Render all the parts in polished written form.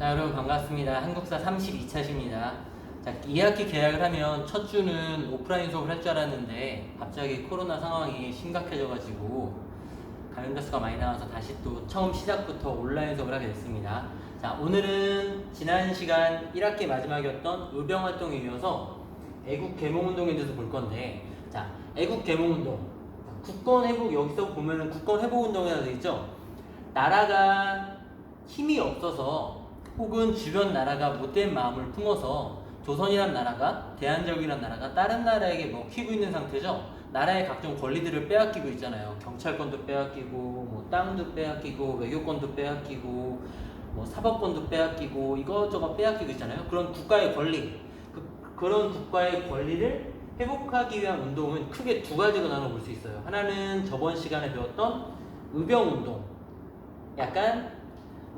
자, 여러분 반갑습니다. 한국사 32차십니다. 자, 2학기 개학을 하면 첫 주는 오프라인 수업을 할 줄 알았는데 갑자기 코로나 상황이 심각해져가지고 감염자 수가 많이 나와서 다시 또 처음 시작부터 온라인 수업을 하게 됐습니다. 자, 오늘은 지난 시간 1학기 마지막이었던 의병 활동에 이어서 애국 개몽 운동에 대해서 볼 건데, 자, 애국 개몽 운동, 국권 회복, 여기서 보면은 국권 회복 운동이라고 되어 있죠. 나라가 힘이 없어서 혹은 주변 나라가 못된 마음을 품어서 조선이란 나라가, 대한제국이란 나라가 다른 나라에게 먹히고 있는 상태죠. 나라의 각종 권리들을 빼앗기고 있잖아요. 경찰권도 빼앗기고, 뭐 땅도 빼앗기고, 외교권도 빼앗기고, 뭐 사법권도 빼앗기고, 이것저것 빼앗기고 있잖아요. 그런 국가의 권리, 그런 국가의 권리를 회복하기 위한 운동은 크게 두 가지로 나눠볼 수 있어요. 하나는 저번 시간에 배웠던 의병 운동. 약간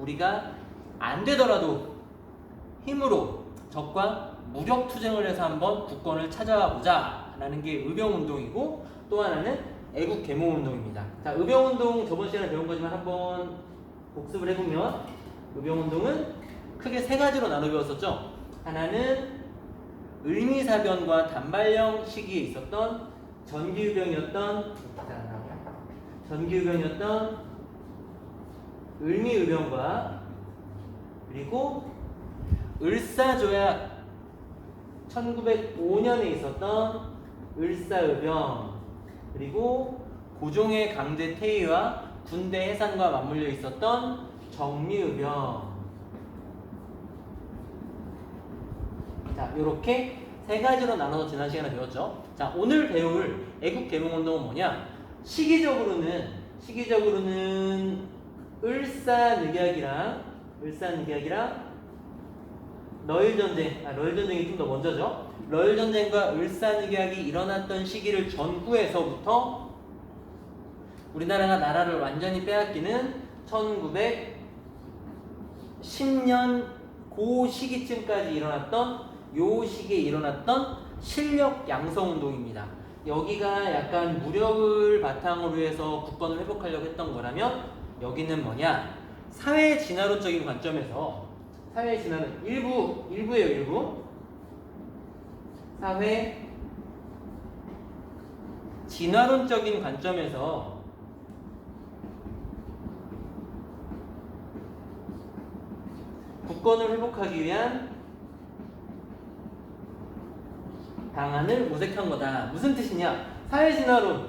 우리가 안 되더라도 힘으로 적과 무력 투쟁을 해서 한번 국권을 찾아와 보자 라는 게 의병 운동이고, 또 하나는 애국 계몽 운동입니다. 자, 의병 운동 저번 시간에 배운 거지만 한번 복습을 해보면, 의병 운동은 크게 세 가지로 나눠 배웠었죠. 하나는 을미사변과 단발령 시기에 있었던 전기의병이었던 을미의병과, 그리고 을사조약 1905년에 있었던 을사의병, 그리고 고종의 강제 퇴위와 군대 해산과 맞물려 있었던 정미의병. 자, 요렇게 세 가지로 나눠서 지난 시간에 배웠죠. 자, 오늘 배울 애국 계몽 운동은 뭐냐? 시기적으로는 을사늑약이랑 러일전쟁이 좀 더 먼저죠. 러일전쟁과 을사늑약이 일어났던 시기를 전후해서부터 우리나라가 나라를 완전히 빼앗기는 1910년 그 시기쯤까지 일어났던, 요 시기에 일어났던 실력 양성 운동입니다. 여기가 약간 무력을 바탕으로 해서 국권을 회복하려고 했던 거라면, 여기는 뭐냐? 사회 진화론적인 관점에서, 사회 진화론 일부 사회 진화론적인 관점에서 국권을 회복하기 위한 방안을 모색한 거다. 무슨 뜻이냐? 사회 진화론,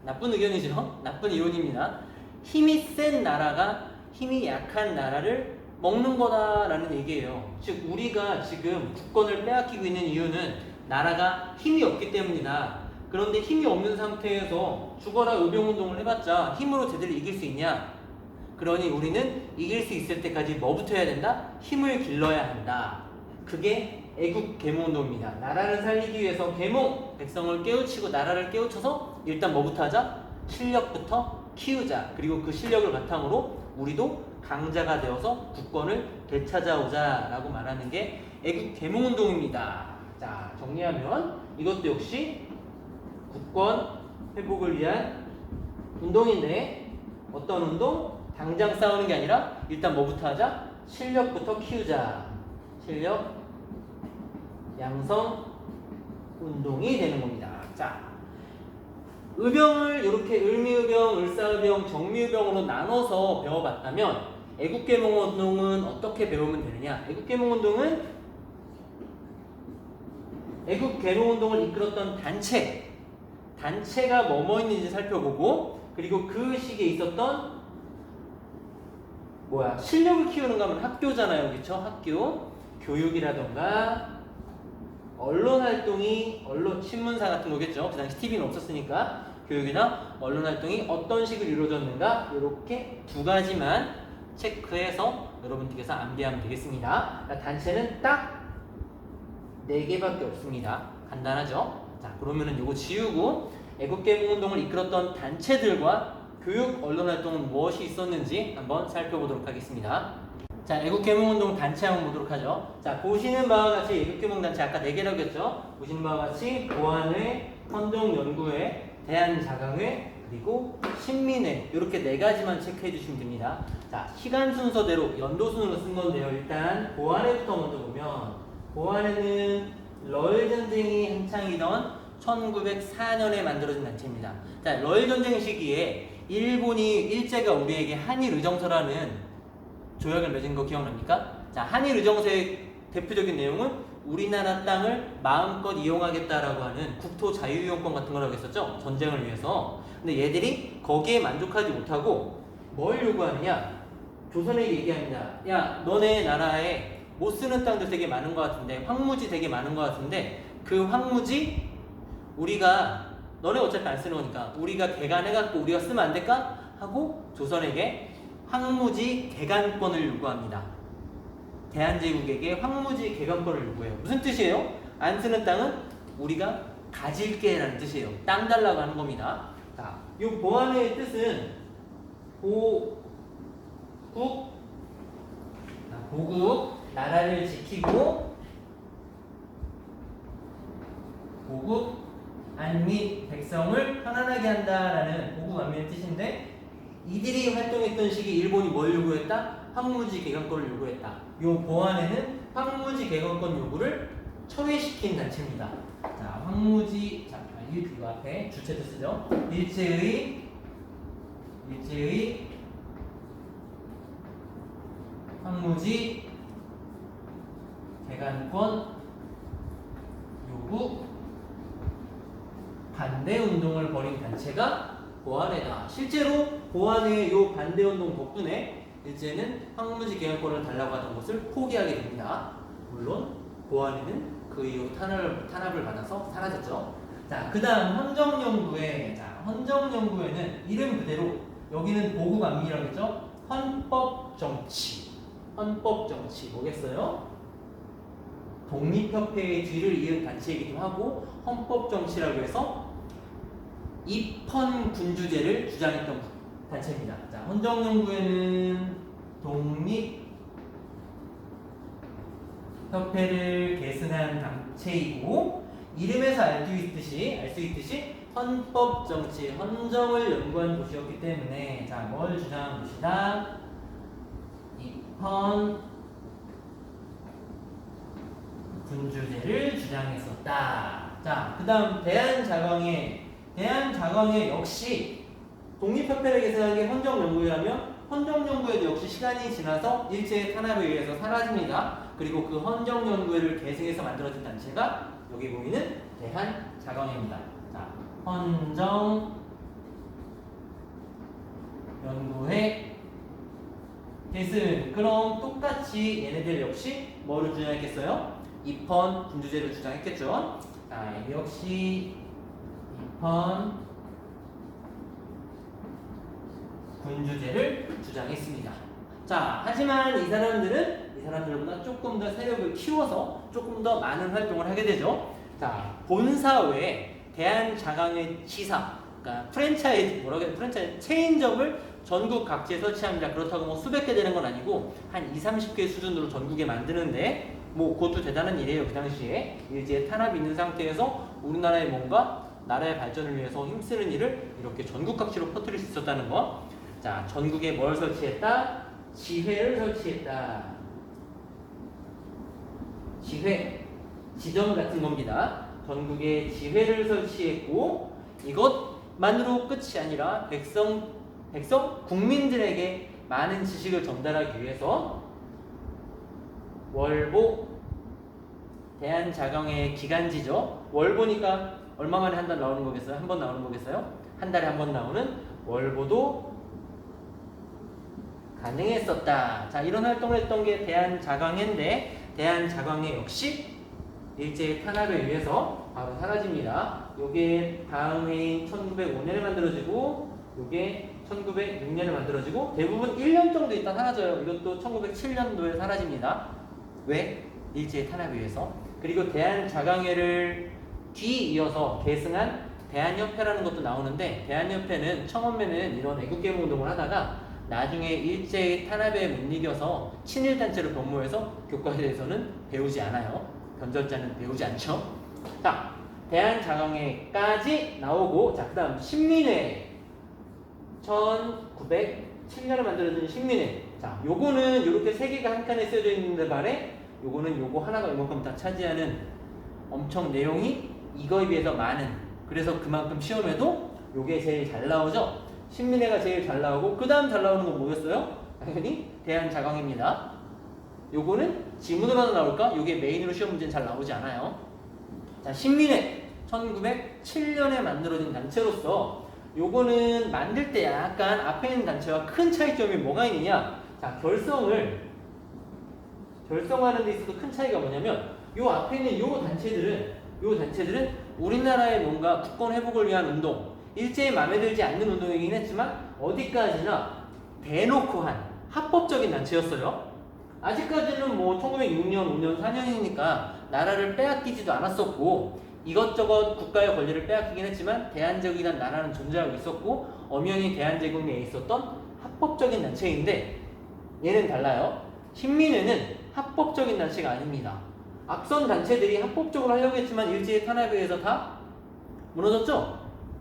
나쁜 의견이죠. 나쁜 이론입니다. 힘이 센 나라가 힘이 약한 나라를 먹는 거다라는 얘기예요. 즉, 우리가 지금 국권을 빼앗기고 있는 이유는 나라가 힘이 없기 때문이다. 그런데 힘이 없는 상태에서 죽어라 의병운동을 해봤자 힘으로 제대로 이길 수 있냐? 그러니 우리는 이길 수 있을 때까지 뭐부터 해야 된다? 힘을 길러야 한다. 그게 애국 계몽운동입니다. 나라를 살리기 위해서 계몽, 백성을 깨우치고 나라를 깨우쳐서 일단 뭐부터 하자? 실력부터 키우자. 그리고 그 실력을 바탕으로 우리도 강자가 되어서 국권을 되찾아오자 라고 말하는 게 애국 계몽운동입니다. 자, 정리하면 이것도 역시 국권 회복을 위한 운동인데, 어떤 운동? 당장 싸우는 게 아니라 일단 뭐부터 하자? 실력부터 키우자. 실력 양성 운동이 되는 겁니다. 자, 의병을 이렇게 을미의병, 을사의병, 정미의병으로 나눠서 배워봤다면 애국계몽운동은 어떻게 배우면 되느냐? 애국계몽운동은 애국계몽운동을 이끌었던 단체가 뭐뭐 있는지 살펴보고, 그리고 그 시기에 있었던 실력을 키우는 거 하면 학교잖아요. 그렇죠? 학교 교육이라던가 언론활동이, 신문사 같은 거겠죠. 그 당시 TV는 없었으니까 교육이나 언론활동이 어떤 식으로 이루어졌는가, 이렇게 두 가지만 체크해서 여러분들께서 암기하면 되겠습니다. 단체는 딱 4개밖에 없습니다. 간단하죠? 자, 그러면은 이거 지우고 애국계몽운동을 이끌었던 단체들과 교육 언론활동은 무엇이 있었는지 한번 살펴보도록 하겠습니다. 자, 애국계몽운동 단체 한번 보도록 하죠. 자, 보시는 바와 같이 애국계몽 단체 아까 4개라고 했죠. 보시는 바와 같이 보안회, 헌정연구회, 대한자강회, 그리고 신민회 이렇게 네 가지만 체크해 주시면 됩니다. 자, 시간 순서대로 연도순으로 쓴 건데요. 일단 고한해부터 먼저 보면 고한해는 러일 전쟁이 한창이던 1904년에 만들어진 단체입니다. 자, 러일 전쟁 시기에 일본이 일제가 우리에게 한일 의정서라는 조약을 맺은 거 기억납니까? 자, 한일 의정서의 대표적인 내용은 우리나라 땅을 마음껏 이용하겠다라고 하는 국토 자유이용권 같은 거라고 했었죠. 전쟁을 위해서. 근데 얘들이 거기에 만족하지 못하고 뭘 요구하느냐? 조선에게 얘기합니다. 야, 너네 나라에 못 쓰는 땅들 되게 많은 것 같은데, 황무지 되게 많은 것 같은데, 그 황무지 우리가 너네 어차피 안 쓰는 거니까 우리가 개간해갖고 우리가 쓰면 안 될까? 하고 조선에게 황무지 개간권을 요구합니다. 대한제국에게 황무지 개간권을 요구해요. 무슨 뜻이에요? 안 쓰는 땅은 우리가 가질게라는 뜻이에요. 땅 달라고 하는 겁니다. 자, 이 보안의 뜻은 보국, 나라를 지키고 보국, 안민, 백성을 편안하게 한다라는 보국, 안민의 뜻인데 이들이 활동했던 시기 일본이 뭘 요구했다? 황무지 개간권을 요구했다. 요 보안에는 황무지 개간권 요구를 철회시킨 단체입니다. 자, 황무지, 자, 이거 앞에 주체도 쓰죠. 일제의 황무지 개간권 요구 반대 운동을 벌인 단체가 보안회다. 실제로 보안회의 요 반대 운동 덕분에 일제는 황무지 개간권을 달라고 하던 것을 포기하게 됩니다. 물론 보안회는 그 이후 탄압을 받아서 사라졌죠. 자, 그 다음 헌정연구회는 이름 그대로 여기는 보국 안민이라고 했죠. 헌법정치 뭐겠어요? 독립협회의 뒤를 이은 단체이기도 하고 헌법정치라고 해서 입헌군주제를 주장했던 단체입니다. 자, 헌정연구회는 독립협회를 계승한 단체이고 이름에서 알 수 있듯이 헌법정치, 헌정을 연구한 곳이었기 때문에 자, 뭘 주장한 곳이다? 입헌 군주제를 주장했었다. 자, 그 다음 대한자광회 역시 독립협회를 계승한 게 헌정연구회라면 헌정연구회도 역시 시간이 지나서 일제의 탄압에 의해서 사라집니다. 그리고 그 헌정연구회를 계승해서 만들어진 단체가 여기 보이는 대한자광회입니다. 자, 헌정연구회 계승. 그럼 똑같이 얘네들 역시 뭐를 주장했겠어요? 입헌 군주제를 주장했겠죠. 자, 역시 입헌 군주제를 주장했습니다. 자, 하지만 이 사람들보다 조금 더 세력을 키워서 조금 더 많은 활동을 하게 되죠. 자, 본사 외에 대한자강회 지사, 그러니까 프랜차이즈 체인점을 전국 각지에 설치합니다. 그렇다고 뭐 수백 개 되는 건 아니고 한 20-30개 수준으로 전국에 만드는데 뭐 그것도 대단한 일이에요. 그 당시에 일제의 탄압이 있는 상태에서 우리나라의 뭔가 나라의 발전을 위해서 힘쓰는 일을 이렇게 전국 각지로 퍼뜨릴 수 있었다는 거. 자, 전국에 뭘 설치했다? 지회를 설치했다. 지회, 지점 같은 겁니다. 전국에 지회를 설치했고 이것만으로 끝이 아니라 국민들에게 많은 지식을 전달하기 위해서 월보, 대한자강회의 기간지죠. 월보니까 얼마 만에 한 달 나오는 거겠어요? 한 번 나오는 거겠어요? 한 달에 한 번 나오는 월보도 가능했었다. 자, 이런 활동을 했던 게 대한자강회인데 대한자강회 역시 일제의 탄압에 의해서 바로 사라집니다. 요게 다음 해인 1905년에 만들어지고 요게 1906년에 만들어지고 대부분 1년 정도 있다 사라져요. 이것도 1907년도에 사라집니다. 왜? 일제의 탄압에 의해서. 그리고 대한자강회를 뒤이어서 계승한 대한협회라는 것도 나오는데 대한협회는 처음에는 이런 애국개몽 운동을 하다가 나중에 일제의 탄압에 못 이겨서 친일단체로 변모해서 교과에 대해서는 배우지 않아요. 변절자는 배우지 않죠. 자, 대한자강회까지 나오고 자, 그 다음 신민회. 1907년에 만들어진 신민회. 자, 요거는 요렇게 세 개가 한 칸에 쓰여져 있는데 말에 요거는 요거 하나가 이만큼 다 차지하는 엄청 내용이 이거에 비해서 많은, 그래서 그만큼 시험에도 요게 제일 잘 나오죠. 신민회가 제일 잘 나오고 그 다음 잘 나오는 건 뭐였어요? 당연히 대한자강입니다. 요거는 지문으로는 나올까? 요게 메인으로 시험 문제는 잘 나오지 않아요. 자, 신민회 1907년에 만들어진 단체로서 요거는 만들 때 약간 앞에 있는 단체와 큰 차이점이 뭐가 있느냐? 자, 결성하는 데 있어서 큰 차이가 뭐냐면 요 앞에 있는 요 단체들은 우리나라의 뭔가 국권 회복을 위한 운동, 일제히 마음에 들지 않는 운동이긴 했지만 어디까지나 대놓고 한 합법적인 단체였어요. 아직까지는 뭐 1906년, 5년, 4년이니까 나라를 빼앗기지도 않았었고 이것저것 국가의 권리를 빼앗기긴 했지만 대한제국이란 나라는 존재하고 있었고 엄연히 대한제국 내에 있었던 합법적인 단체인데 얘는 달라요. 신민회는 합법적인 단체가 아닙니다. 앞선 단체들이 합법적으로 하려고 했지만 일제의 탄압에 의해서 다 무너졌죠?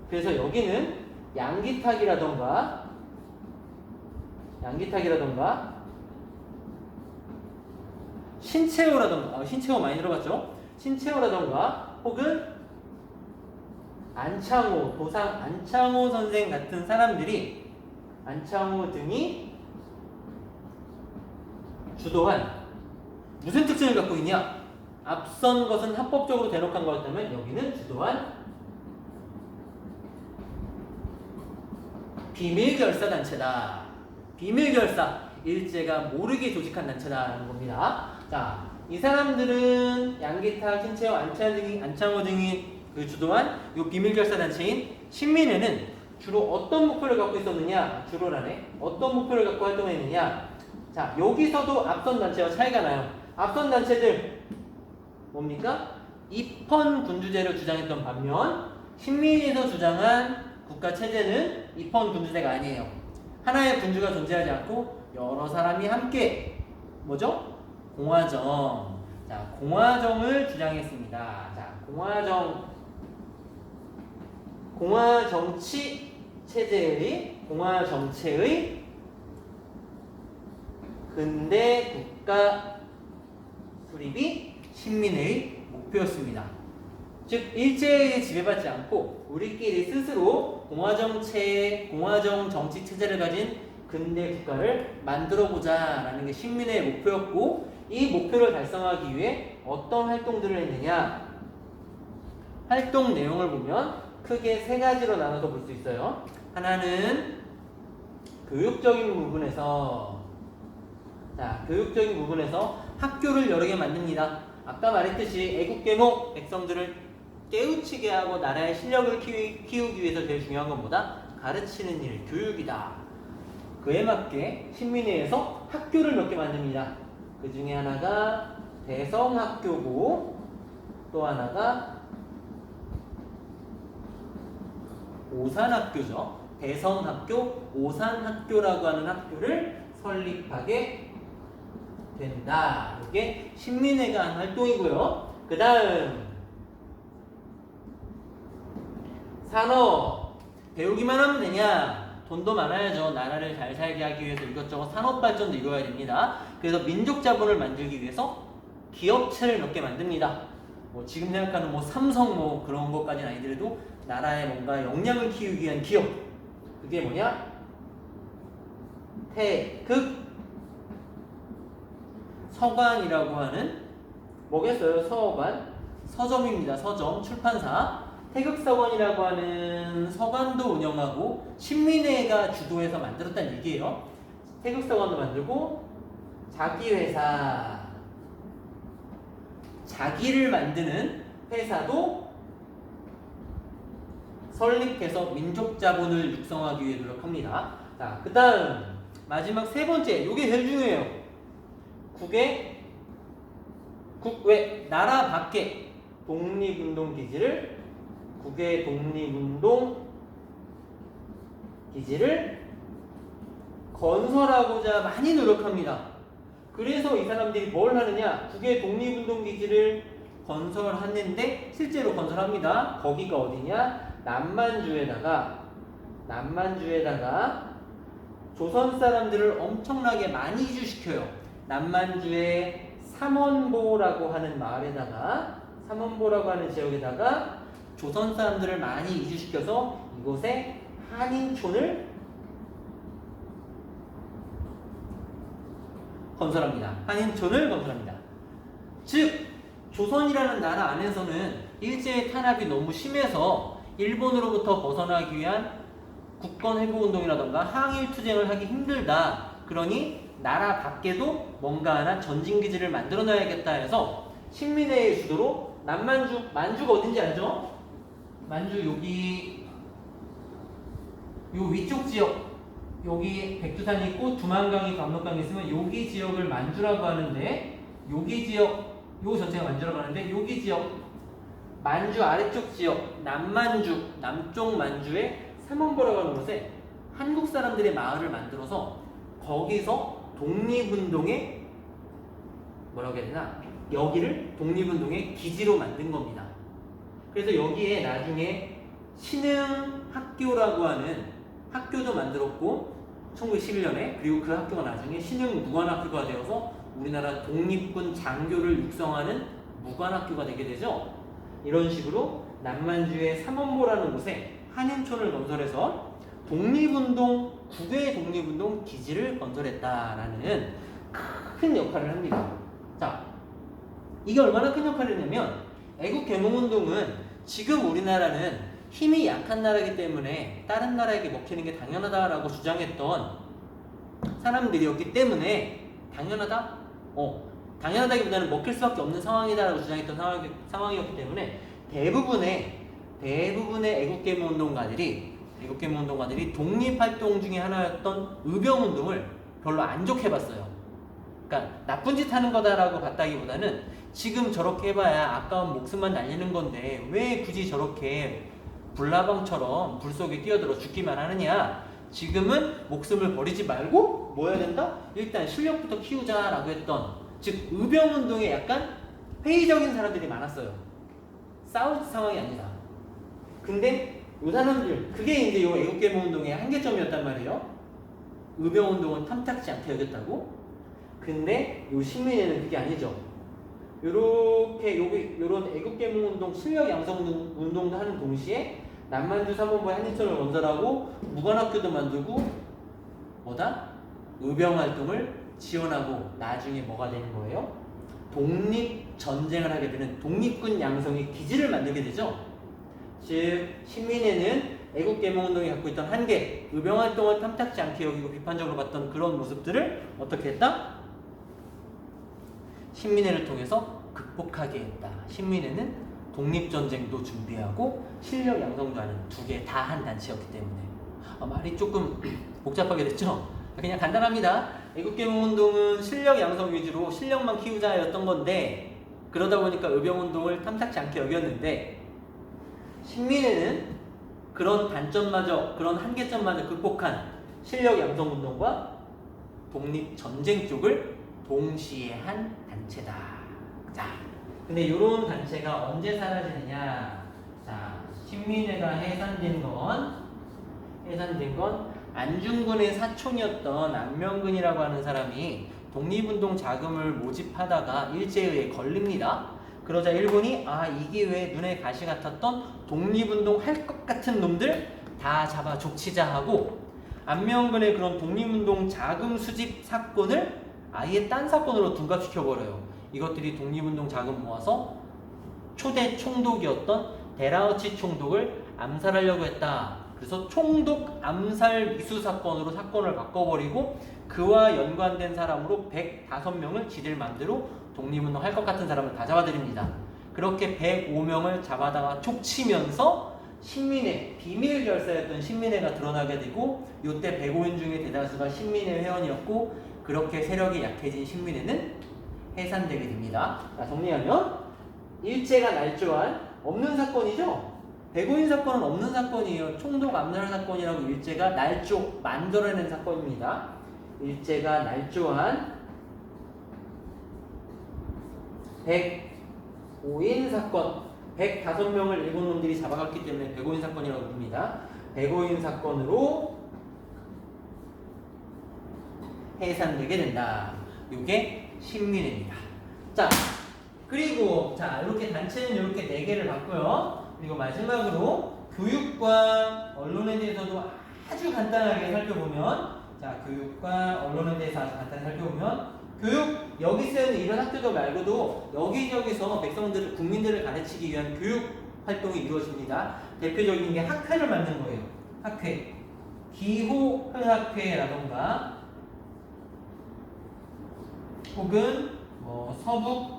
그래서 여기는 양기탁이라던가 신채호라던가 신채호 많이 들어봤죠? 신채호라던가 혹은 안창호, 도상 안창호 선생 같은 사람들이 안창호 등이 주도한 무슨 특징을 갖고 있냐? 앞선 것은 합법적으로 대놓고 한 거였다면 여기는 주도한 비밀결사 단체다. 비밀결사, 일제가 모르게 조직한 단체다라는 겁니다. 자, 이 사람들은 양기탁, 신채호, 안창호 등이 주도한 이 비밀결사 단체인 신민회는 주로 어떤 목표를 갖고 있었느냐? 주로라네. 어떤 목표를 갖고 활동했느냐? 자, 여기서도 앞선 단체와 차이가 나요. 앞선 단체들 뭡니까? 입헌 군주제를 주장했던 반면 신민회에서 주장한 국가 체제는 입헌 군주제가 아니에요. 하나의 군주가 존재하지 않고 여러 사람이 함께 뭐죠? 공화정. 자, 공화정을 주장했습니다. 자, 공화정치 체제의 공화정체의 근대 국가 수립이 신민회의 목표였습니다. 즉 일제에 지배받지 않고 우리끼리 스스로 공화정 정치 체제를 가진 근대 국가를 만들어보자 라는 게 신민회의 목표였고 이 목표를 달성하기 위해 어떤 활동들을 했느냐? 활동 내용을 보면 크게 세 가지로 나눠서 볼 수 있어요. 하나는 교육적인 부분에서 학교를 여러 개 만듭니다. 아까 말했듯이 애국계몽 백성들을 깨우치게 하고 나라의 실력을 키우기 위해서 제일 중요한 건 뭐다? 가르치는 일, 교육이다. 그에 맞게 신민회에서 학교를 몇 개 만듭니다. 그 중에 하나가 대성학교고 또 하나가 오산학교죠. 대성학교, 오산학교라고 하는 학교를 설립하게 된다. 이게 신민회가 한 활동이고요. 그 다음 산업. 배우기만 하면 되냐? 돈도 많아야죠. 나라를 잘 살게 하기 위해서 이것저것 산업 발전도 이루어야 됩니다. 그래서 민족 자본을 만들기 위해서 기업체를 몇 개 만듭니다. 뭐 지금 생각하는 뭐 삼성 뭐 그런 것까지는 아니더라도 나라의 뭔가 역량을 키우기 위한 기업. 그게 뭐냐? 태극 서관이라고 하는 뭐겠어요? 서점입니다. 서점, 출판사. 태극서관이라고 하는 서관도 운영하고 신민회가 주도해서 만들었다는 얘기예요. 태극서관도 만들고 자기 회사, 자기를 만드는 회사도 설립해서 민족 자본을 육성하기 위해 노력합니다. 자, 그 다음 마지막 세 번째, 요게 제일 중요해요. 국외 나라 밖에 독립운동 기지를 국외 독립운동 기지를 건설하고자 많이 노력합니다. 그래서 이 사람들이 뭘 하느냐? 국외 독립운동 기지를 건설하는데 실제로 건설합니다. 거기가 어디냐? 남만주에다가 남만주에다가 조선 사람들을 엄청나게 많이 이주시켜요. 남만주의 삼원보라고 하는 마을에다가, 삼원보라고 하는 지역에다가 조선 사람들을 많이 이주시켜서 이곳에 한인촌을 건설합니다. 한인촌을 건설합니다. 즉 조선이라는 나라 안에서는 일제의 탄압이 너무 심해서 일본으로부터 벗어나기 위한 국권회복운동이라던가 항일투쟁을 하기 힘들다. 그러니 나라 밖에도 뭔가 하나 전진기지를 만들어놔야겠다 해서 식민회의 주도로 남만주, 만주가 어딘지 알죠? 만주 여기 요 위쪽 지역, 여기 백두산이 있고 두만강이 압록강이 있으면 여기 지역을 만주라고 하는데, 여기 지역 요 전체가 만주라고 하는데, 여기 지역 만주 아래쪽 지역 남만주, 남쪽 만주의 삼원보라고 하는 곳에 한국 사람들의 마을을 만들어서 거기서 독립운동의 뭐라고 해야 되나, 여기를 독립운동의 기지로 만든 겁니다. 그래서 여기에 나중에 신흥학교라고 하는 학교도 만들었고 1911년에, 그리고 그 학교가 나중에 신흥무관학교가 되어서 우리나라 독립군 장교를 육성하는 무관학교가 되게 되죠. 이런 식으로 남만주의 삼원보라는 곳에 한인촌을 건설해서 독립운동, 국외 독립운동 기지를 건설했다라는 큰 역할을 합니다. 자, 이게 얼마나 큰 역할을 했냐면, 애국개몽운동은 지금 우리나라는 힘이 약한 나라이기 때문에 다른 나라에게 먹히는 게 당연하다라고 주장했던 사람들이었기 때문에, 당연하다? 당연하다기보다는 먹힐 수밖에 없는 상황이다라고 주장했던 상황이었기 때문에 대부분의 애국개몽운동가들이 독립활동 중에 하나였던 의병운동을 별로 안 좋게 봤어요. 그러니까 나쁜 짓 하는 거다라고 봤다기보다는 지금 저렇게 해봐야 아까운 목숨만 날리는 건데 왜 굳이 저렇게 불나방처럼 불 속에 뛰어들어 죽기만 하느냐, 지금은 목숨을 버리지 말고 뭐 해야 된다? 일단 실력부터 키우자라고 했던, 즉 의병운동에 약간 회의적인 사람들이 많았어요. 싸울 상황이 아니다. 근데 이 사람들, 그게 이제 이 애국개몽운동의 한계점이었단 말이에요. 의병운동은 탐탁지 않게 여겼다고. 근데 이 식민회는 그게 아니죠. 요런 애국개몽운동 실력 양성 운동도 하는 동시에 남만주 삼원보의 한인촌을 건설하고 무관학교도 만들고 뭐다? 의병활동을 지원하고 나중에 뭐가 되는 거예요? 독립전쟁을 하게 되는 독립군 양성의 기지를 만들게 되죠. 즉 식민회는 애국개몽운동이 갖고 있던 한계, 의병활동을 탐탁지 않게 여기고 비판적으로 봤던 그런 모습들을 어떻게 했다? 식민회를 통해서 극복하게 했다. 식민회는 독립전쟁도 준비하고 실력 양성도 하는 두 개 다 한 단체였기 때문에. 말이 조금 복잡하게 됐죠? 그냥 간단합니다. 애국개몽운동은 실력 양성 위주로 실력만 키우자였던 건데, 그러다 보니까 의병운동을 탐탁지 않게 여겼는데, 식민회는 그런 단점마저, 그런 한계점마저 극복한 실력 양성운동과 독립전쟁 쪽을 동시에 한 단체다. 자, 근데 이런 단체가 언제 사라지느냐? 자, 식민회가 해산된 건 안중근의 사촌이었던 안명근이라고 하는 사람이 독립운동 자금을 모집하다가 일제에 의해 걸립니다. 그러자 일본이 이게 왜 눈에 가시 같았던 독립운동 할 것 같은 놈들 다 잡아 족치자 하고, 안명근의 그런 독립운동 자금 수집 사건을 아예 딴 사건으로 둔갑시켜버려요. 이것들이 독립운동 자금 모아서 초대 총독이었던 데라우치 총독을 암살하려고 했다. 그래서 총독 암살 미수 사건으로 사건을 바꿔버리고 그와 연관된 사람으로 105명을 지들 맘대로 독립운동 할 것 같은 사람을 다 잡아들입니다. 그렇게 105명을 잡아다가 촉치면서 식민회, 비밀 결사였던 식민회가 드러나게 되고, 이때 105인 중에 대다수가 식민회 회원이었고, 그렇게 세력이 약해진 식민회는 해산되게 됩니다. 자, 정리하면 일제가 날조한 없는 사건이죠. 105인 사건은 없는 사건이에요. 총독 암살 사건이라고 일제가 날조 만들어낸 사건입니다. 일제가 날조한 105인 사건, 105명을 일본 놈들이 잡아갔기 때문에 105인 사건이라고 부릅니다. 백오인 사건으로 해산되게 된다. 요게 신민회입니다. 자, 그리고 자 이렇게 단체는 이렇게 4개를 봤고요. 그리고 마지막으로 교육과 언론에 대해서도 아주 간단하게 살펴보면, 자 교육과 언론에 대해서 아주 간단히 살펴보면, 교육, 여기 쓰는 이런 학교들 말고도 여기저기서 백성들을, 국민들을 가르치기 위한 교육 활동이 이루어집니다. 대표적인 게 학회를 만든 거예요. 학회, 기호회학회라던가 혹은 뭐 서북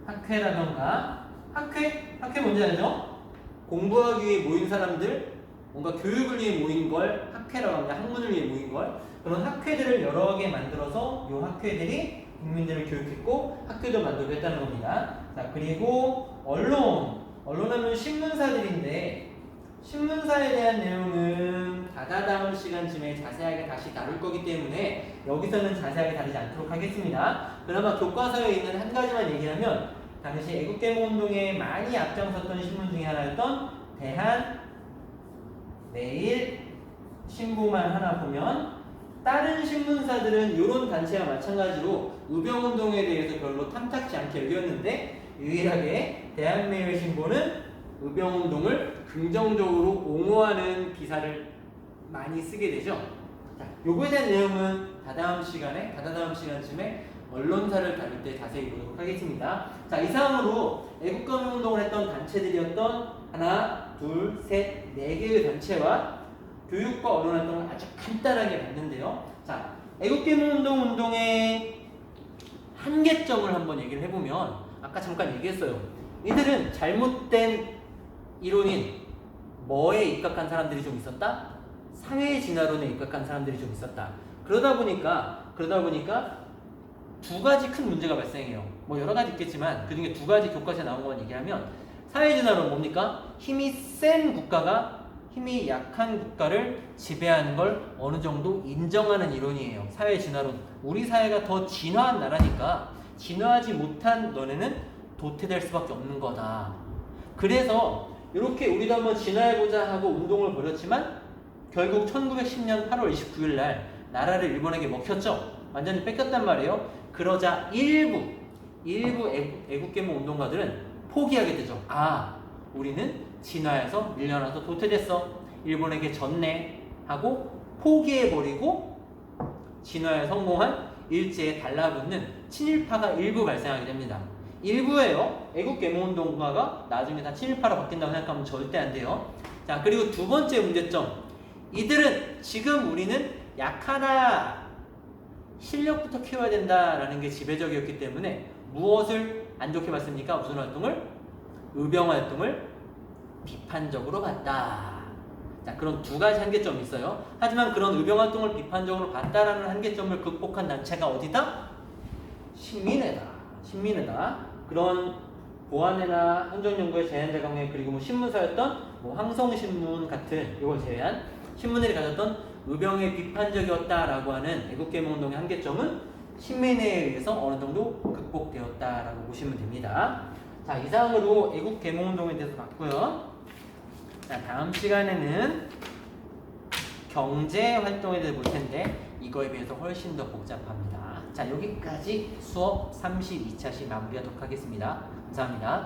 학회라던가, 학회 뭔지 알죠? 공부하기 위해 모인 사람들, 뭔가 교육을 위해 모인 걸 학회라고 합니다. 학문을 위해 모인 걸. 그런 학회들을 여러 개 만들어서 이 학회들이 국민들을 교육했고 학교도 만들고 했다는 겁니다. 자, 그리고 언론하면 신문사들인데, 신문사에 대한 내용은 다다음 시간쯤에 자세하게 다시 다룰 거기 때문에 여기서는 자세하게 다루지 않도록 하겠습니다. 그나마 교과서에 있는 한 가지만 얘기하면, 당시 애국개몽운동에 많이 앞장섰던 신문 중에 하나였던 대한, 매일, 신보만 하나 보면, 다른 신문사들은 이런 단체와 마찬가지로 의병운동에 대해서 별로 탐탁지 않게 여겼는데, 유일하게 대한매일신보는 의병운동을 긍정적으로 옹호하는 기사를 많이 쓰게 되죠. 자, 요거에 대한 내용은 다다음 시간쯤에 언론사를 다룰 때 자세히 보도록 하겠습니다. 자, 이상으로 애국革命운동을 했던 단체들이었던 하나, 둘, 셋, 4개의 단체와 교육과 언론 활동을 아주 간단하게 봤는데요. 자, 애국개몽운동 운동의 한계점을 한번 얘기를 해보면, 아까 잠깐 얘기했어요. 이들은 잘못된 이론인 뭐에 입각한 사람들이 좀 있었다? 사회 진화론에 입각한 사람들이 좀 있었다. 그러다 보니까 두 가지 큰 문제가 발생해요. 뭐 여러 가지 있겠지만 그 중에 2가지 교과서에 나온 것만 얘기하면, 사회 진화론 뭡니까? 힘이 센 국가가 힘이 약한 국가를 지배하는 걸 어느 정도 인정하는 이론이에요. 사회 진화론. 우리 사회가 더 진화한 나라니까 진화하지 못한 너네는 도태될 수밖에 없는 거다. 그래서 이렇게 우리도 한번 진화해보자 하고 운동을 벌였지만 결국 1910년 8월 29일 날 나라를 일본에게 먹혔죠. 완전히 뺏겼단 말이에요. 그러자 일부 애국개몽 운동가들은 포기하게 되죠. 아, 우리는 진화해서 밀려나서 도태됐어, 일본에게 졌네 하고 포기해버리고 진화에 성공한 일제에 달라붙는 친일파가 일부 발생하게 됩니다. 일부예요. 애국개몽운동가가 나중에 다 친일파로 바뀐다고 생각하면 절대 안 돼요. 자, 그리고 2번째 문제점, 이들은 지금 우리는 약하다, 실력부터 키워야 된다라는 게 지배적이었기 때문에 무엇을 안 좋게 봤습니까? 무슨 활동을? 의병 활동을 비판적으로 봤다. 자, 그런 2가지 한계점이 있어요. 하지만 그런 의병 활동을 비판적으로 봤다라는 한계점을 극복한 단체가 어디다? 신민회다. 그런 보안회나 행정연구회, 제한자강회, 그리고 뭐 신문사였던 뭐 황성신문 같은 이걸 제외한 신문들이 가졌던 의병에 비판적이었다라고 하는 애국개몽운동의 한계점은 신민회에 의해서 어느 정도 극복되었다라고 보시면 됩니다. 자, 이상으로 애국개몽운동에 대해서 봤고요. 자, 다음 시간에는 경제활동에 대해서 볼 텐데 이거에 비해서 훨씬 더 복잡합니다. 자, 여기까지 수업 32차시 마무리하도록 하겠습니다. 감사합니다.